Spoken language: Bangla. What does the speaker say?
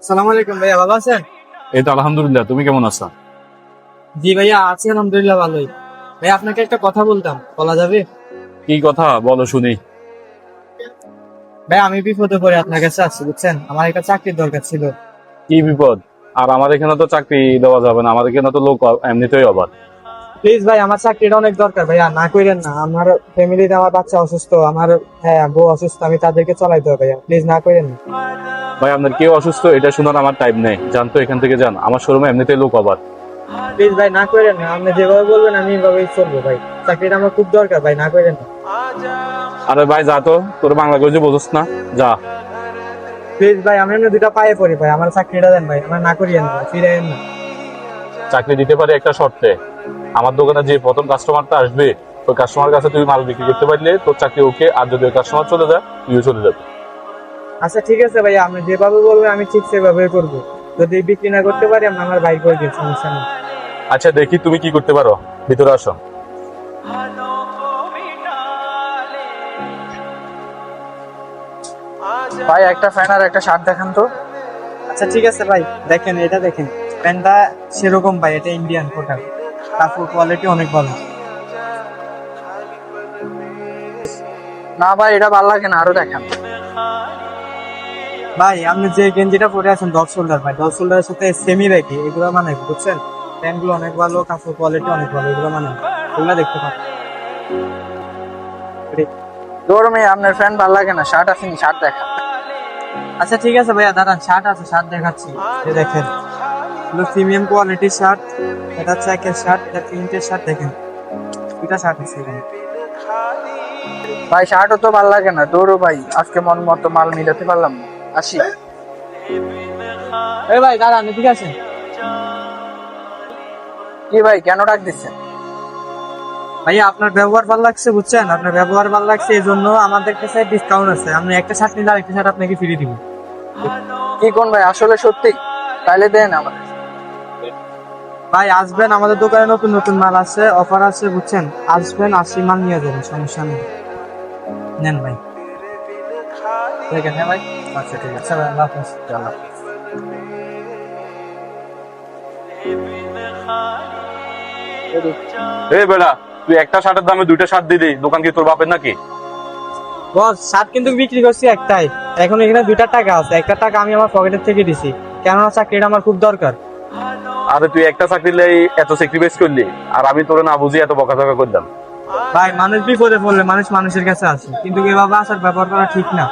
সালাম আলাইকুম ভাইয়া, ভালো আছেন? এই তো আলহামদুলিল্লাহ, তুমি কেমন আছো? জি ভাইয়া, আছি আলহামদুলিল্লাহ ভালোই। ভাইয়া আপনাকে একটা কথা বলতাম, বলা যাবে? কি কথা বলো শুনি। ভাই আমি বিপদে পড়ে আপনার কাছে আসছি, বুঝছেন, আমার একটা চাকরির দরকার ছিল। কি বিপদ? আর আমার এখানে তো চাকরি দেওয়া যাবে না, আমার এখানে তো লোক এমনিতেই অবাধ। প্লিজ ভাই, আমার চাকরিটা অনেক দরকার ভাইয়া, না কইরেন না। আমার ফ্যামিলিতে আমার বাচ্চা অসুস্থ, আমার হ্যাঁ বউ অসুস্থ, আমি তাদেরকে চলাইতে হবে ভাইয়া, প্লিজ না কইরেন না। ভাই আপনার কেউ অসুস্থ এটা শোনার আমার টাইম নেই, জান তো এখান থেকে যান, আমার শোরুমে এমনিতেই লোক অবাধ। প্লিজ ভাই না কইরেন না, আপনি যেভাবে বলবেন আমি এভাবেই চলবো ভাই, চাকরিটা আমার খুব দরকার ভাই, না কইরেন না। আরে ভাই যা তো, তোর বাংলা কইছে বোঝস না, যা। প্লিজ ভাই, আমি এমনি দুটা পায়ে পড়ি ভাই, আমার চাকরিটা দেন ভাই, আমার না করিয়েন না, ফিরাইয়েন না। চাকরি দিতে পারি একটা শর্তে, আমার দোকানে যে প্রথম কাস্টমারটা আসবে ওই কাস্টমার কাছে তুই মাল বিক্রি করতে পারলে তোর চাকরি ওকে, আর যদি ওই কাস্টমার চলে যায় তুইও চলে যাবে। আচ্ছা ঠিক আছে ভাইয়া, আপনি যেভাবে বলবেন আমি ঠিক সেভাবে করবো। যদি বিক্রি না করতে পারি আপনি আমার ভাই করে দিন, সমস্যা নেই। আচ্ছা দেখি তুমি কি করতে পারো, ভিতরে আসো। ভাই একটা ফ্যান আর একটা শার্ট দেখান তো। আচ্ছা ঠিক আছে ভাই, দেখেন এটা দেখেন, প্যান্টটা সেরকম ভাই, এটা ইন্ডিয়ান কোটার, কাপড় কোয়ালিটি অনেক ভালো। না ভাই এটা ভালো লাগে না, আরো দেখান। ভাই আপনি যে গেঞ্জিটা পরে আছেন ডগ শোল্ডার, ভাই ডগ শোল্ডারের সাথে সেমি রাখি, এগুলো মানে বুঝছেন, প্যান্ট গুলো অনেক ভালো, কাপড় কোয়ালিটি অনেক ভালো, এগুলো মানে এগুলো দেখতে পারেন। গরমে আপনার ফ্যান ভালো লাগে না, শার্ট আসেনি, শার্ট দেখান। আচ্ছা ঠিক আছে ভাইয়া, দাঁড়ান, শার্ট আছে, শার্ট দেখাচ্ছি, এই দেখেন, এগুলো প্রিমিয়াম কোয়ালিটির শার্ট। এটা চেকের শার্ট, এটা প্রিন্টের শার্ট, দেখেন দুটা শার্ট আছে এখানে। ভাই শার্টও তো ভালো লাগে না, দৌড়ো ভাই, আজকে মন মতো মাল মিলাতে পারলাম না, আসি। এই ভাই দাঁড়ান, ঠিক আছে। কি ভাই কেন ডাক দিচ্ছেন? ভাইয়া আপনার ব্যবহার ভালো লাগছে, বুঝছেন, আপনার ব্যবহার ভালো লাগছে, এই জন্য আমাদের কাছে ডিসকাউন্ট আছে, আপনি একটা শার্ট নিলে আরেকটা শার্ট আপনাকে ফ্রি দিব। কি কোন ভাই, আসলে সত্যি? তাইলে দেন আমার। ভাই আসবেন, আমাদের দোকানে নতুন নতুন মাল আছে, অফার আছে, বুঝছেন, আসবেন, 80 মাল নিয়ে যাবেন, সমস্যা নেই। নেন ভাই, দেখেন হ্যাঁ ভাই। আচ্ছা ঠিক আছে ভাই, আল্লাহ হাফেজ। চলো। এই বেড়া, তুই একটা শার্টের দামে দুইটা শার্ট দিলি, দোকান কি তোর বাপের নাকি? বস শার্ট কিন্তু বিক্রি করছি একটাই, এখন এখানে দুইটা টাকা আছে, একটা টাকা আমি আমার পকেটের থেকে দিছি, কেননা চাকরিটা আমার খুব দরকার। আরে তুই একটা চাকরি লাই এত স্যাক্রিফাইস করলি, আর আমি তোরে না বুঝি এত বকাঝকা করলাম। ভাই মানুষ বিপদে পড়লে মানুষ মানুষের কাছে আসে, কিন্তু এভাবে আসার ব্যবহার করা ঠিক না।